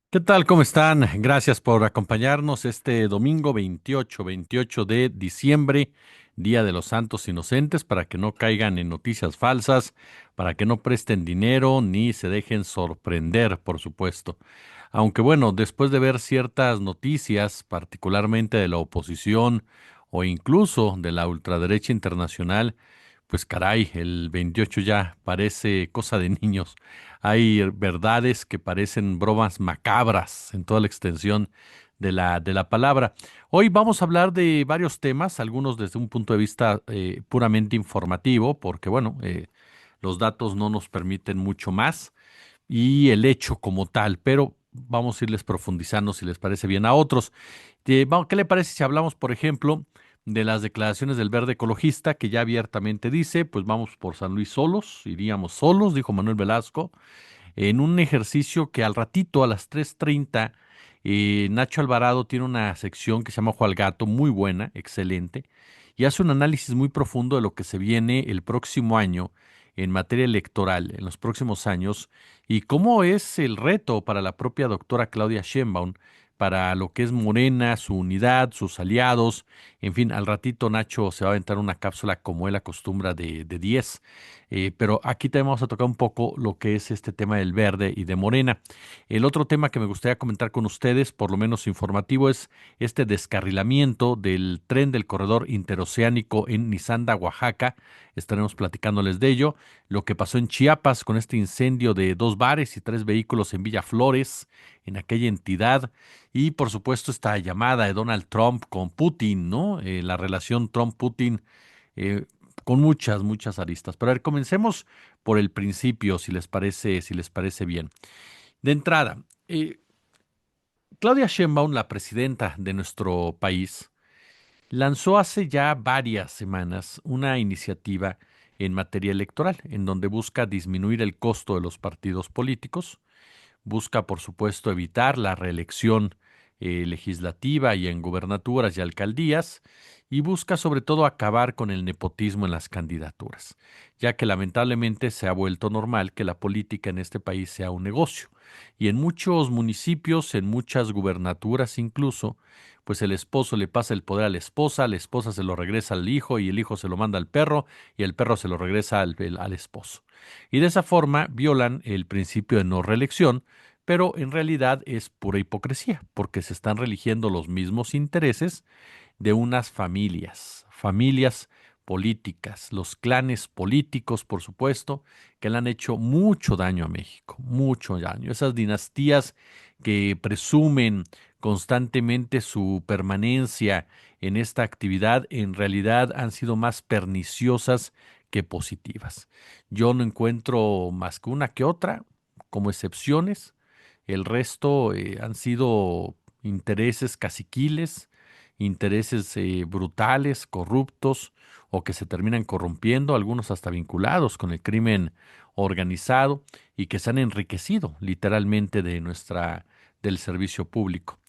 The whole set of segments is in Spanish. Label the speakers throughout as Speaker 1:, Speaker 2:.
Speaker 1: ¿Qué tal? ¿Cómo están? Gracias por acompañarnos este domingo 28 de diciembre, Día de los Santos Inocentes, para que no caigan en noticias falsas, para que no presten dinero ni se dejen sorprender, por supuesto. Aunque bueno, después de ver ciertas noticias, particularmente de la oposición o incluso de la ultraderecha internacional, pues caray, el 28 ya parece cosa de niños. Hay verdades que parecen bromas macabras en toda la extensión de la palabra. Hoy vamos a hablar de varios temas, algunos desde un punto de vista puramente informativo, porque bueno, los datos no nos permiten mucho más y el hecho como tal, pero vamos a irles profundizando si les parece bien a otros. ¿Qué le parece si hablamos, por ejemplo, de las declaraciones del Verde Ecologista, que ya abiertamente dice, pues vamos por San Luis solos, iríamos solos, dijo Manuel Velasco, en un ejercicio que al ratito, a las 3:30, Nacho Alvarado tiene una sección que se llama Ojo al Gato, muy buena, excelente, y hace un análisis muy profundo de lo que se viene el próximo año en materia electoral, en los próximos años, y cómo es el reto para la propia doctora Claudia Sheinbaum, para lo que es Morena, su unidad, sus aliados, en fin, al ratito Nacho se va a aventar una cápsula como él acostumbra de 10. Pero aquí también vamos a tocar un poco lo que es este tema del verde y de Morena. El otro tema que me gustaría comentar con ustedes, por lo menos informativo, es este descarrilamiento del tren del corredor interoceánico en Nizanda, Oaxaca. Estaremos platicándoles de ello. Lo que pasó en Chiapas con este incendio de 2 bares y 3 vehículos en Villa Flores, en aquella entidad. Y por supuesto esta llamada de Donald Trump con Putin, ¿no? La relación Trump-Putin, eh, con muchas, muchas aristas. Pero a ver, comencemos por el principio, si les parece bien. De entrada, Claudia Sheinbaum, la presidenta de nuestro país, lanzó hace ya varias semanas una iniciativa en materia electoral, en donde busca disminuir el costo de los partidos políticos, busca, por supuesto, evitar la reelección legislativa y en gubernaturas y alcaldías, y busca sobre todo acabar con el nepotismo en las candidaturas, ya que lamentablemente se ha vuelto normal que la política en este país sea un negocio. Y en muchos municipios, en muchas gubernaturas incluso, pues el esposo le pasa el poder a la esposa se lo regresa al hijo y el hijo se lo manda al perro y el perro se lo regresa al esposo. Y de esa forma violan el principio de no reelección, pero en realidad es pura hipocresía, porque se están religiendo los mismos intereses de unas familias, familias políticas, los clanes políticos, por supuesto, que le han hecho mucho daño a México, mucho daño. Esas dinastías que presumen constantemente su permanencia en esta actividad, en realidad han sido más perniciosas que positivas. Yo no encuentro más que una que otra como excepciones. El resto han sido intereses caciquiles, intereses brutales, corruptos o que se terminan corrompiendo, algunos hasta vinculados con el crimen organizado y que se han enriquecido literalmente del servicio público.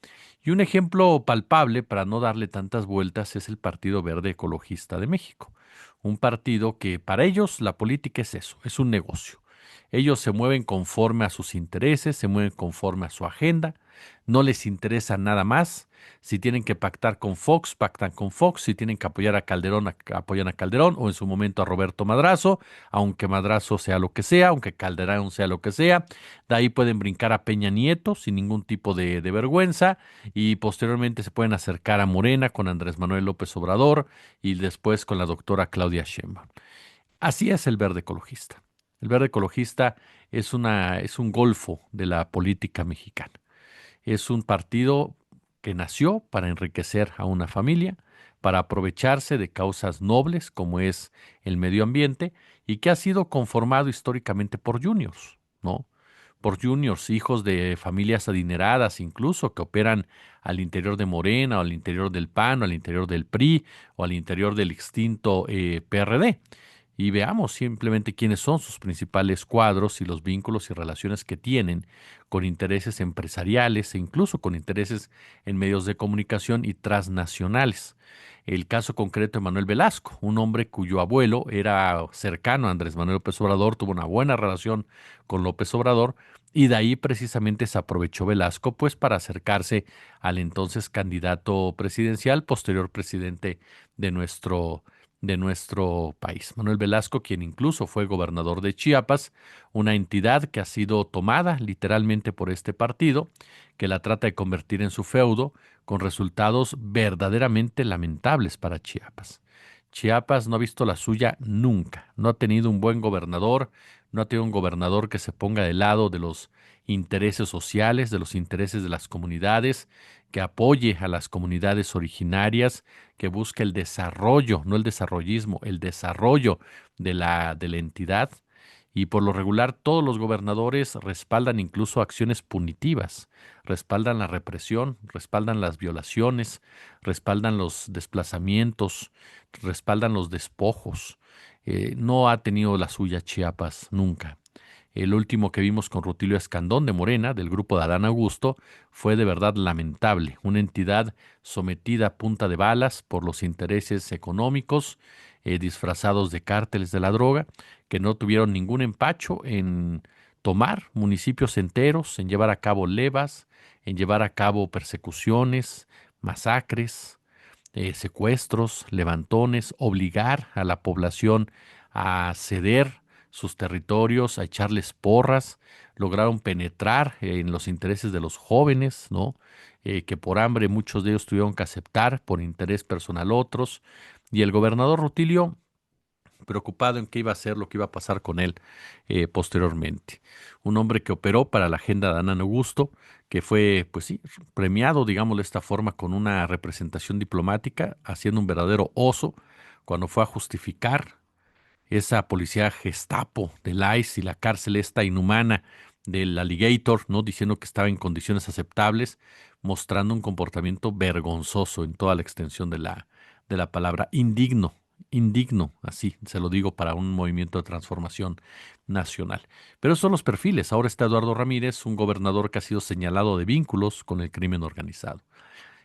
Speaker 1: Y un ejemplo palpable, para no darle tantas vueltas, es el Partido Verde Ecologista de México. Un partido que para ellos la política es eso, es un negocio. Ellos se mueven conforme a sus intereses, se mueven conforme a su agenda, no les interesa nada más. Si tienen que pactar con Fox, pactan con Fox. Si tienen que apoyar a Calderón, apoyan a Calderón o en su momento a Roberto Madrazo, aunque Madrazo sea lo que sea, aunque Calderón sea lo que sea. De ahí pueden brincar a Peña Nieto sin ningún tipo de vergüenza y posteriormente se pueden acercar a Morena con Andrés Manuel López Obrador y después con la doctora Claudia Sheinbaum. Así es el verde ecologista. El verde ecologista es un golfo de la política mexicana. Es un partido que nació para enriquecer a una familia, para aprovecharse de causas nobles como es el medio ambiente y que ha sido conformado históricamente por juniors, ¿no? Por juniors, hijos de familias adineradas incluso que operan al interior de Morena o al interior del PAN o al interior del PRI o al interior del extinto PRD y veamos simplemente quiénes son sus principales cuadros y los vínculos y relaciones que tienen con intereses empresariales e incluso con intereses en medios de comunicación y transnacionales. El caso concreto de Manuel Velasco, un hombre cuyo abuelo era cercano a Andrés Manuel López Obrador, tuvo una buena relación con López Obrador Y de ahí precisamente se aprovechó Velasco pues para acercarse al entonces candidato presidencial, posterior presidente de nuestro país. Manuel Velasco, quien incluso fue gobernador de Chiapas, una entidad que ha sido tomada literalmente por este partido, que la trata de convertir en su feudo, con resultados verdaderamente lamentables para Chiapas. Chiapas no ha visto la suya nunca, no ha tenido un buen gobernador, no ha tenido un gobernador que se ponga de lado de los intereses sociales, de los intereses de las comunidades, que apoye a las comunidades originarias, que busque el desarrollo, no el desarrollismo, el desarrollo de la entidad. Y por lo regular todos los gobernadores respaldan incluso acciones punitivas, respaldan la represión, respaldan las violaciones, respaldan los desplazamientos, respaldan los despojos. No ha tenido la suya Chiapas nunca. El último que vimos con Rutilio Escandón de Morena, del grupo de Adán Augusto, fue de verdad lamentable. Una entidad sometida a punta de balas por los intereses económicos, disfrazados de cárteles de la droga, que no tuvieron ningún empacho en tomar municipios enteros, en llevar a cabo levas, en llevar a cabo persecuciones, masacres, secuestros, levantones, obligar a la población a ceder sus territorios, a echarles porras, lograron penetrar en los intereses de los jóvenes, ¿no? Que por hambre muchos de ellos tuvieron que aceptar, por interés personal otros, y el gobernador Rutilio preocupado en qué iba a hacer, lo que iba a pasar con él posteriormente. Un hombre que operó para la agenda de Adán Augusto, que fue, pues sí, premiado, digámoslo de esta forma, con una representación diplomática, haciendo un verdadero oso cuando fue a justificar esa policía Gestapo del ICE y la cárcel esta inhumana del Alligator, ¿no? Diciendo que estaba en condiciones aceptables, mostrando un comportamiento vergonzoso en toda la extensión de la palabra, indigno, indigno, así se lo digo para un movimiento de transformación nacional. Pero esos son los perfiles. Ahora está Eduardo Ramírez, un gobernador que ha sido señalado de vínculos con el crimen organizado.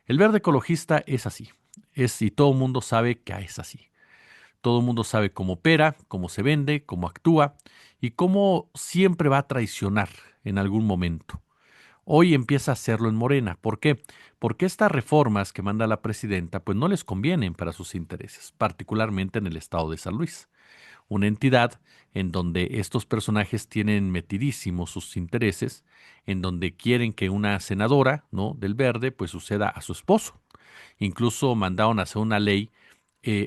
Speaker 1: El verde ecologista es así, y todo el mundo sabe que es así. Todo el mundo sabe cómo opera, cómo se vende, cómo actúa y cómo siempre va a traicionar en algún momento. Hoy empieza a hacerlo en Morena. ¿Por qué? Porque estas reformas que manda la presidenta pues no les convienen para sus intereses, particularmente en el estado de San Luis, una entidad en donde estos personajes tienen metidísimos sus intereses, en donde quieren que una senadora, ¿no?, del Verde pues suceda a su esposo. Incluso mandaron a hacer una ley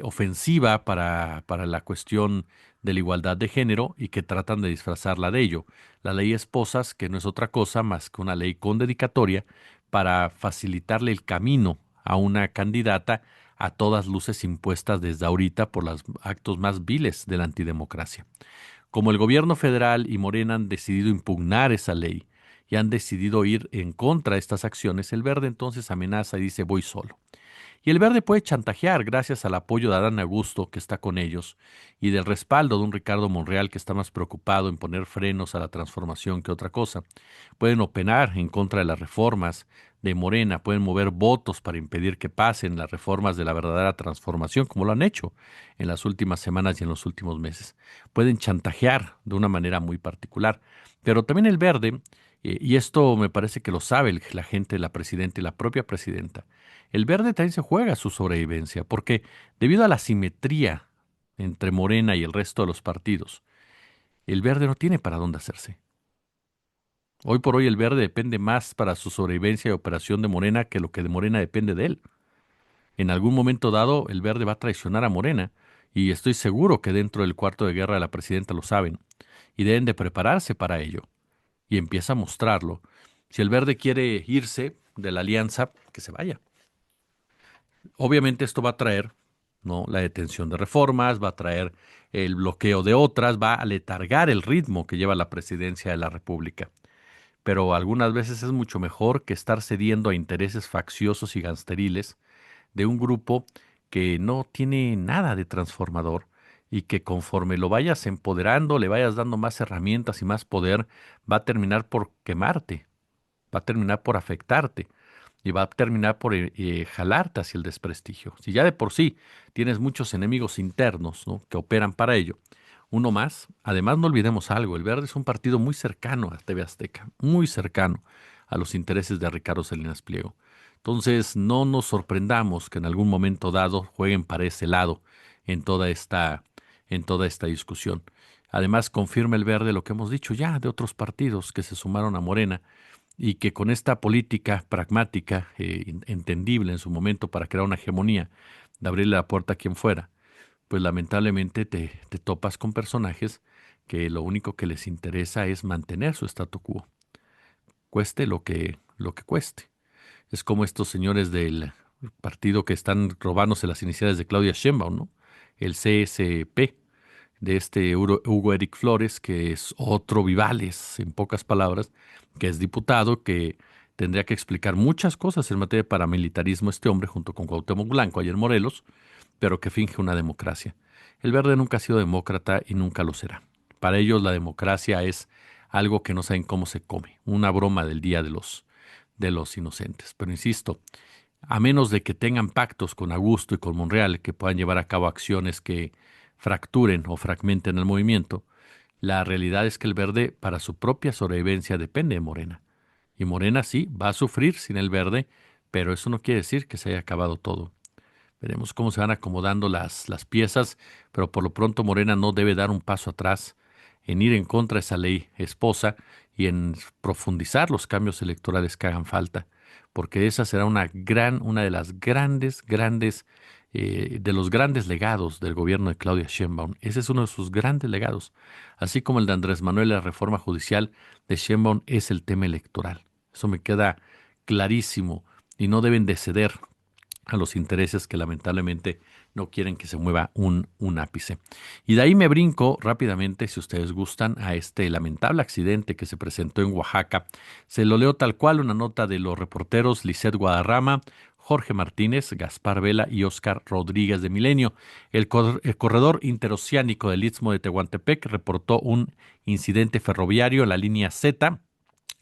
Speaker 1: ofensiva para la cuestión de la igualdad de género y que tratan de disfrazarla de ello. La ley Esposas, que no es otra cosa más que una ley con dedicatoria para facilitarle el camino a una candidata a todas luces impuestas desde ahorita por los actos más viles de la antidemocracia. Como el gobierno federal y Morena han decidido impugnar esa ley y han decidido ir en contra de estas acciones, el Verde entonces amenaza y dice voy solo. Y el Verde puede chantajear gracias al apoyo de Adán Augusto, que está con ellos, y del respaldo de un Ricardo Monreal, que está más preocupado en poner frenos a la transformación que otra cosa. Pueden opinar en contra de las reformas de Morena, pueden mover votos para impedir que pasen las reformas de la verdadera transformación, como lo han hecho en las últimas semanas y en los últimos meses. Pueden chantajear de una manera muy particular. Pero también el Verde, y esto me parece que lo sabe la gente, la presidenta y la propia presidenta, el Verde también se juega su sobrevivencia, porque debido a la simetría entre Morena y el resto de los partidos, el Verde no tiene para dónde hacerse. Hoy por hoy el Verde depende más para su sobrevivencia y operación de Morena que lo que de Morena depende de él. En algún momento dado, el Verde va a traicionar a Morena, y estoy seguro que dentro del cuarto de guerra de la presidenta lo saben, y deben de prepararse para ello, y empieza a mostrarlo. Si el Verde quiere irse de la alianza, que se vaya. Obviamente esto va a traer, ¿no?, la detención de reformas, va a traer el bloqueo de otras, va a letargar el ritmo que lleva la presidencia de la República. Pero algunas veces es mucho mejor que estar cediendo a intereses facciosos y gangsteriles de un grupo que no tiene nada de transformador y que conforme lo vayas empoderando, le vayas dando más herramientas y más poder, va a terminar por quemarte, va a terminar por afectarte y va a terminar por jalarte hacia el desprestigio. Si ya de por sí tienes muchos enemigos internos, ¿no?, que operan para ello, uno más. Además, no olvidemos algo, el Verde es un partido muy cercano a TV Azteca, muy cercano a los intereses de Ricardo Salinas Pliego. Entonces, no nos sorprendamos que en algún momento dado jueguen para ese lado en en toda esta discusión. Además, confirma el Verde lo que hemos dicho ya de otros partidos que se sumaron a Morena y que con esta política pragmática, entendible en su momento para crear una hegemonía, de abrirle la puerta a quien fuera, pues lamentablemente te topas con personajes que lo único que les interesa es mantener su statu quo, cueste lo que cueste. Es como estos señores del partido que están robándose las iniciales de Claudia Sheinbaum, ¿no? El CSP, de este Hugo Eric Flores, que es otro Vivales, en pocas palabras, que es diputado, que tendría que explicar muchas cosas en materia de paramilitarismo este hombre, junto con Cuauhtémoc Blanco, ayer en Morelos, pero que finge una democracia. El Verde nunca ha sido demócrata y nunca lo será. Para ellos la democracia es algo que no saben cómo se come, una broma del día de los inocentes. Pero insisto, a menos de que tengan pactos con Augusto y con Monreal que puedan llevar a cabo acciones que fracturen o fragmenten el movimiento, la realidad es que el Verde para su propia sobrevivencia depende de Morena. Y Morena sí va a sufrir sin el Verde, pero eso no quiere decir que se haya acabado todo. Veremos cómo se van acomodando las piezas, pero por lo pronto Morena no debe dar un paso atrás en ir en contra de esa ley esposa y en profundizar los cambios electorales que hagan falta, porque esa será una de las de los grandes legados del gobierno de Claudia Sheinbaum. Ese es uno de sus grandes legados, así como el de Andrés Manuel, la reforma judicial de Sheinbaum es el tema electoral. Eso me queda clarísimo y no deben de ceder a los intereses que lamentablemente no quieren que se mueva un ápice. Y de ahí me brinco rápidamente, si ustedes gustan, a este lamentable accidente que se presentó en Oaxaca. Se lo leo tal cual, una nota de los reporteros Lisset Guadarrama, Jorge Martínez, Gaspar Vela y Óscar Rodríguez de Milenio. El corredor interoceánico del Istmo de Tehuantepec reportó un incidente ferroviario en la línea Z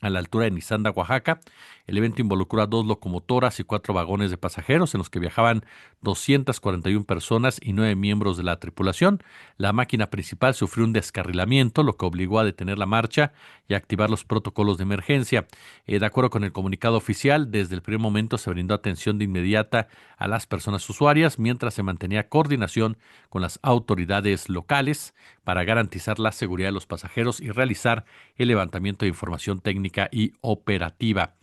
Speaker 1: a la altura de Nizanda, Oaxaca. El evento involucró a dos locomotoras y cuatro vagones de pasajeros en los que viajaban 241 personas y 9 miembros de la tripulación. La máquina principal sufrió un descarrilamiento, lo que obligó a detener la marcha y a activar los protocolos de emergencia. De acuerdo con el comunicado oficial, desde el primer momento se brindó atención de inmediata a las personas usuarias, mientras se mantenía coordinación con las autoridades locales para garantizar la seguridad de los pasajeros y realizar el levantamiento de información técnica y operativa.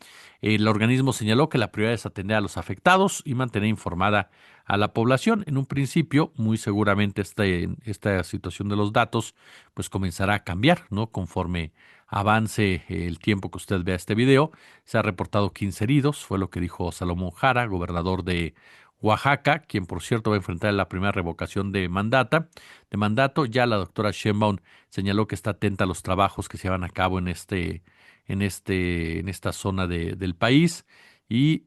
Speaker 1: El organismo señaló que la prioridad es atender a los afectados y mantener informada a la población. En un principio, muy seguramente esta situación de los datos pues comenzará a cambiar, ¿no? Conforme avance el tiempo que usted vea este video. Se ha reportado 15 heridos, fue lo que dijo Salomón Jara, gobernador de Oaxaca, quien por cierto va a enfrentar la primera revocación de mandato. Ya la doctora Sheinbaum señaló que está atenta a los trabajos que se llevan a cabo en esta zona del país. Y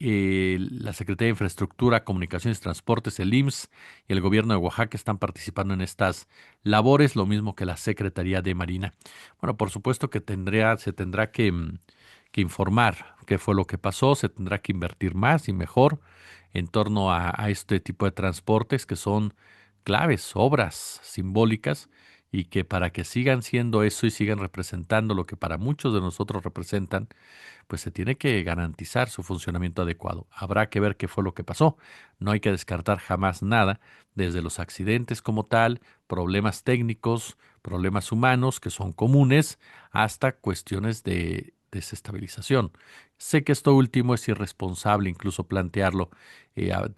Speaker 1: la Secretaría de Infraestructura, Comunicaciones y Transportes, el IMSS y el gobierno de Oaxaca están participando en estas labores, lo mismo que la Secretaría de Marina. Bueno, por supuesto que se tendrá que informar qué fue lo que pasó, se tendrá que invertir más y mejor en torno a este tipo de transportes que son claves, obras simbólicas y que para que sigan siendo eso y sigan representando lo que para muchos de nosotros representan, pues se tiene que garantizar su funcionamiento adecuado. Habrá que ver qué fue lo que pasó. No hay que descartar jamás nada, desde los accidentes como tal, problemas técnicos, problemas humanos que son comunes, hasta cuestiones de desestabilización. Sé que esto último es irresponsable incluso plantearlo a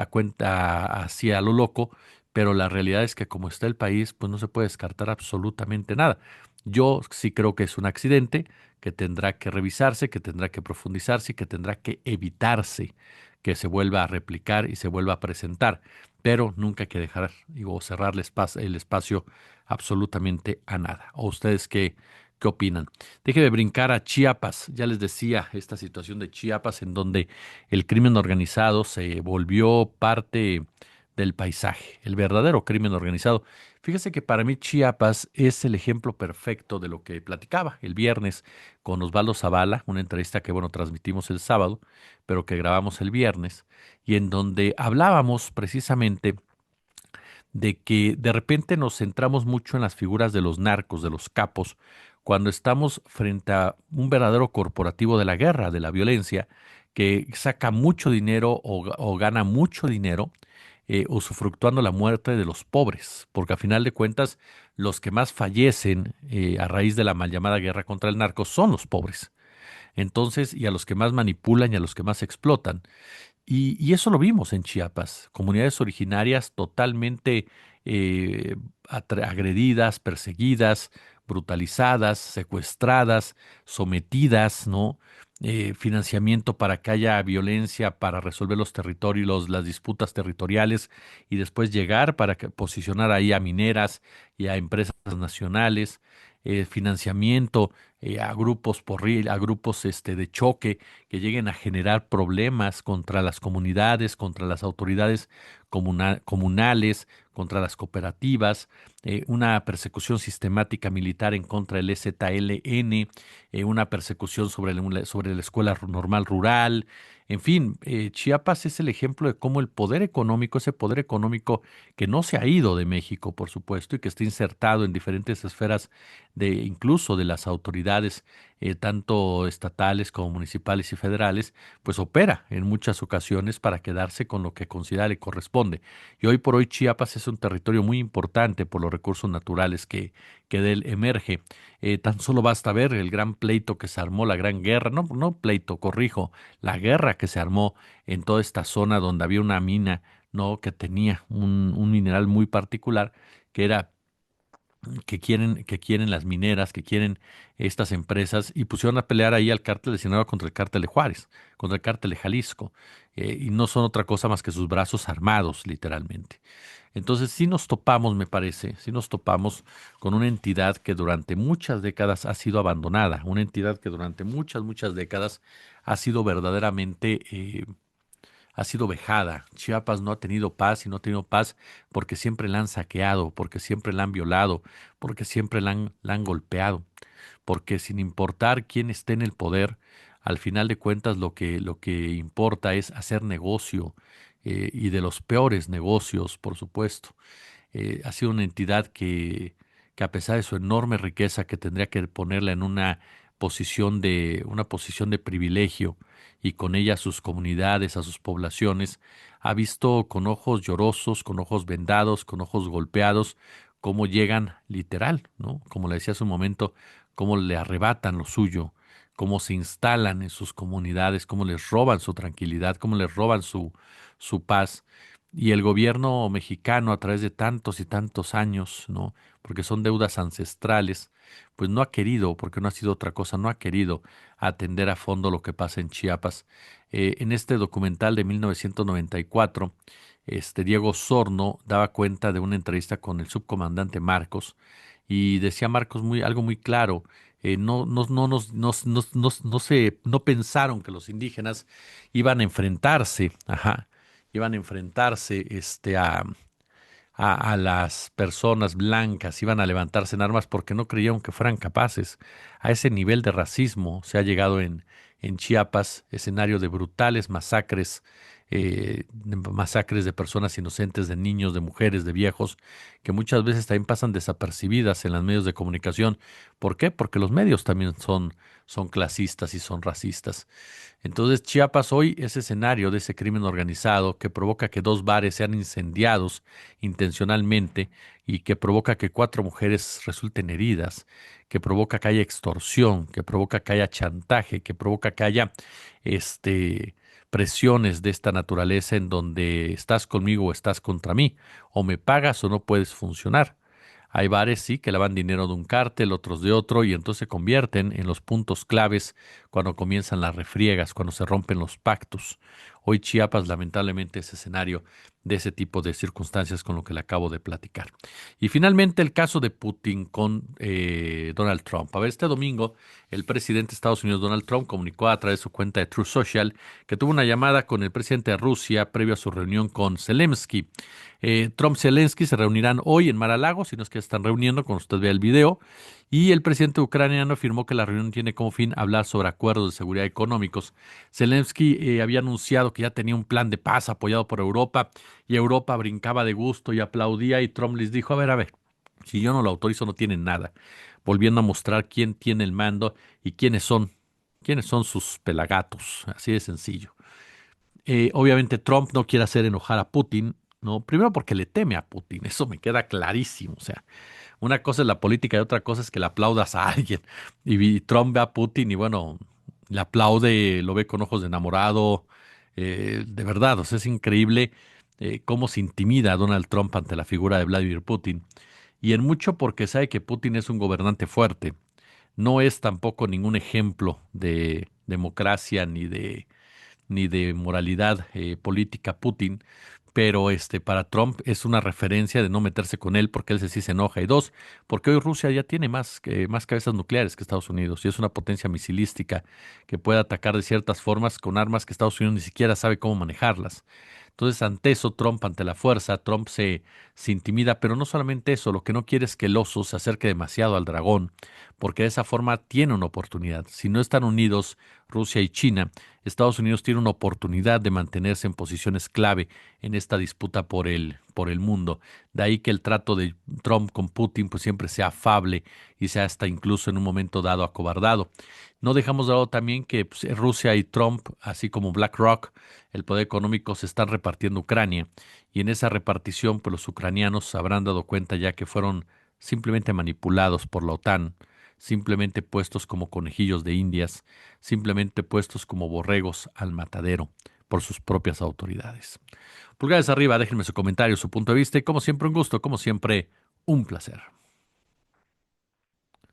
Speaker 1: cuenta hacia lo loco, pero la realidad es que como está el país, pues no se puede descartar absolutamente nada. Yo sí creo que es un accidente que tendrá que revisarse, que tendrá que profundizarse y que tendrá que evitarse que se vuelva a replicar y se vuelva a presentar, pero nunca hay que dejar o cerrar el espacio absolutamente a nada. ¿O ustedes qué opinan? Deje de brincar a Chiapas. Ya les decía, esta situación de Chiapas en donde el crimen organizado se volvió parte del paisaje, el verdadero crimen organizado. Fíjese que para mí Chiapas es el ejemplo perfecto de lo que platicaba el viernes con Osvaldo Zavala, una entrevista que, bueno, transmitimos el sábado, pero que grabamos el viernes, y en donde hablábamos precisamente de que de repente nos centramos mucho en las figuras de los narcos, de los capos, cuando estamos frente a un verdadero corporativo de la guerra, de la violencia, que saca mucho dinero o gana mucho dinero usufructuando la muerte de los pobres, porque a final de cuentas los que más fallecen a raíz de la mal llamada guerra contra el narco son los pobres. Entonces, y a los que más manipulan y a los que más explotan. Y eso lo vimos en Chiapas, comunidades originarias totalmente eh, agredidas, perseguidas, brutalizadas, secuestradas, sometidas, ¿no? Financiamiento para que haya violencia para resolver los territorios, las disputas territoriales y después llegar para posicionar ahí a mineras y a empresas nacionales, financiamiento a grupos a grupos de choque que lleguen a generar problemas contra las comunidades, contra las autoridades comunales, contra las cooperativas, una persecución sistemática militar en contra del EZLN, una persecución sobre la escuela normal rural. En fin, Chiapas es el ejemplo de cómo el poder económico, ese poder económico que no se ha ido de México, por supuesto, y que está insertado en diferentes esferas incluso de las autoridades tanto estatales como municipales y federales, pues opera en muchas ocasiones para quedarse con lo que considera le corresponde. Y hoy por hoy Chiapas es un territorio muy importante por los recursos naturales que de él emerge. Tan solo basta ver el gran pleito que se armó, la gran guerra, no pleito, corrijo, la guerra que se armó en toda esta zona donde había una mina, ¿no? Que tenía un mineral muy particular, que era que quieren las mineras, que quieren estas empresas, y pusieron a pelear ahí al cártel de Sinaloa contra el cártel de Juárez, contra el cártel de Jalisco, y no son otra cosa más que sus brazos armados, literalmente. Entonces sí nos topamos, me parece, sí nos topamos con una entidad que durante muchas décadas ha sido abandonada, una entidad que durante muchas décadas ha sido verdaderamente ha sido vejada. Chiapas no ha tenido paz y no ha tenido paz porque siempre la han saqueado, porque siempre la han violado, porque siempre la han golpeado, porque sin importar quién esté en el poder, al final de cuentas lo que importa es hacer negocio y de los peores negocios, por supuesto. Ha sido una entidad que a pesar de su enorme riqueza que tendría que ponerla en una posición de privilegio y con ella a sus comunidades, a sus poblaciones, ha visto con ojos llorosos, con ojos vendados, con ojos golpeados, cómo llegan literal, ¿no? Como le decía hace un momento, cómo le arrebatan lo suyo, cómo se instalan en sus comunidades, cómo les roban su tranquilidad, cómo les roban su paz. Y el gobierno mexicano, a través de tantos y tantos años, ¿no? Porque son deudas ancestrales, pues no ha querido, porque no ha sido otra cosa, no ha querido atender a fondo lo que pasa en Chiapas. En este documental de 1994, Diego Sorno daba cuenta de una entrevista con el subcomandante Marcos y decía Marcos algo muy claro. No pensaron que los indígenas iban a enfrentarse, ajá, iban a enfrentarse a las personas blancas, iban a levantarse en armas porque no creyeron que fueran capaces. A ese nivel de racismo se ha llegado en Chiapas, escenario de brutales masacres, masacres de personas inocentes, de niños, de mujeres, de viejos, que muchas veces también pasan desapercibidas en los medios de comunicación. ¿Por qué? Porque los medios también son clasistas y son racistas. Entonces, Chiapas hoy es escenario de ese crimen organizado que provoca que dos bares sean incendiados intencionalmente y que provoca que cuatro mujeres resulten heridas, que provoca que haya extorsión, que provoca que haya chantaje, que provoca que haya este presiones de esta naturaleza en donde estás conmigo o estás contra mí, o me pagas o no puedes funcionar. Hay bares, sí, que lavan dinero de un cártel, otros de otro, y entonces se convierten en los puntos claves cuando comienzan las refriegas, cuando se rompen los pactos. Hoy Chiapas, lamentablemente, es escenario de ese tipo de circunstancias con lo que le acabo de platicar. Y finalmente el caso de Putin con Donald Trump. A ver, este domingo el presidente de Estados Unidos, Donald Trump, comunicó a través de su cuenta de Truth Social que tuvo una llamada con el presidente de Rusia previo a su reunión con Zelensky. Trump y Zelensky se reunirán hoy en Mar-a-Lago, si no es que están reuniendo, cuando usted vea el video, y el presidente ucraniano afirmó que la reunión tiene como fin hablar sobre acuerdos de seguridad económicos. Zelensky había anunciado anunciado que ya tenía un plan de paz apoyado por Europa y Europa brincaba de gusto y aplaudía y Trump les dijo, a ver, si yo no lo autorizo no tienen nada, volviendo a mostrar quién tiene el mando y quiénes son sus pelagatos, así de sencillo. Obviamente Trump no quiere hacer enojar a Putin, ¿no? Primero porque le teme a Putin, eso me queda clarísimo, o sea, una cosa es la política y otra cosa es que le aplaudas a alguien. Y Trump ve a Putin y bueno, le aplaude, lo ve con ojos de enamorado. De verdad, o sea, es increíble cómo se intimida a Donald Trump ante la figura de Vladimir Putin. Y en mucho porque sabe que Putin es un gobernante fuerte. No es tampoco ningún ejemplo de democracia ni de moralidad política Putin, pero para Trump es una referencia de no meterse con él porque él sí se enoja. Y dos, porque hoy Rusia ya tiene más cabezas nucleares que Estados Unidos y es una potencia misilística que puede atacar de ciertas formas con armas que Estados Unidos ni siquiera sabe cómo manejarlas. Entonces, ante eso, Trump, ante la fuerza, Trump se intimida, pero no solamente eso, lo que no quiere es que el oso se acerque demasiado al dragón, porque de esa forma tiene una oportunidad. Si no están unidos Rusia y China, Estados Unidos tiene una oportunidad de mantenerse en posiciones clave en esta disputa por el mundo. De ahí que el trato de Trump con Putin pues siempre sea afable y sea hasta incluso en un momento dado acobardado. No dejamos de lado también que pues, Rusia y Trump, así como BlackRock, el poder económico, se están repartiendo Ucrania. Y en esa repartición, pues los ucranianos se habrán dado cuenta ya que fueron simplemente manipulados por la OTAN, simplemente puestos como conejillos de indias, simplemente puestos como borregos al matadero por sus propias autoridades. Pulgares arriba, déjenme su comentario, su punto de vista y como siempre un gusto, como siempre un placer.